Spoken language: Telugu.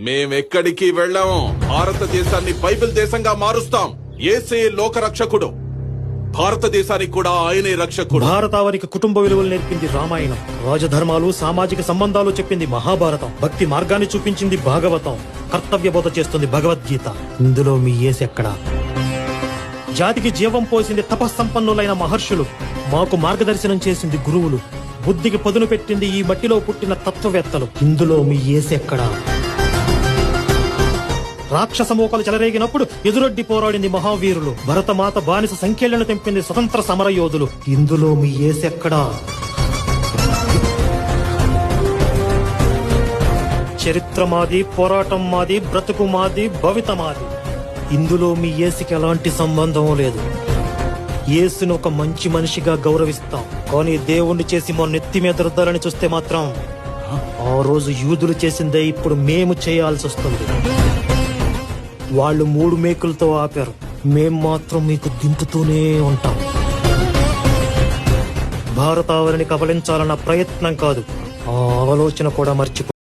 మేమెక్కడికి వెళ్ళాము. భారతదేశాన్ని బైబిల్ దేశంగా మారుస్తాం. యేసే లోక రక్షకుడు. భారతదేశానికి కూడా ఆయనే రక్షకుడు. భారతావనికి కుటుంబ విలువలు నేర్పింది రామాయణం. రాజధర్మాలు, సామాజిక సంబంధాలు చెప్పింది మహాభారతం. భక్తి మార్గాన్ని చూపించింది భాగవతం. కర్తవ్య బోధ చేస్తుంది భగవద్గీత. ఇందులో మీ యేసెక్కడా? జాతికి జీవం పోసింది తపస్సంపన్నులైన మహర్షులు. మాకు మార్గదర్శనం చేసింది గురువులు. బుద్ధికి పదును పెట్టింది ఈ మట్టిలో పుట్టిన తత్వవేత్తలు. ఇందులో మీ యేసెక్కడా? రాక్షస మోకలు చెలరేగినప్పుడు ఎదురొడ్డి పోరాడింది మహావీరులు. భరతమాత బానిస సంఖ్యలను తెంపింది స్వతంత్ర సమరయోధులు. ఇందులో మీ యేసెక్కడా? చరిత్ర మాది, పోరాటం మాది, బ్రతుకు మాది, భవిత మాది. ఇందులో మీ యేసుకి ఎలాంటి సంబంధం లేదు. యేసును ఒక మంచి మనిషిగా గౌరవిస్తాం, కానీ దేవుణ్ణి చేసి మా నెత్తి మీద రుద్దాలని చూస్తే మాత్రం ఆ రోజు యూదులు చేసిందే ఇప్పుడు మేము చేయాల్సి వస్తుంది. వాళ్ళు 3 మేకులతో ఆపారు, మేం మాత్రం మీకు దింపుతూనే ఉంటాం. భారతావరిని కబలించాలన్న ప్రయత్నం కాదు, ఆ ఆలోచన కూడా మర్చిపో.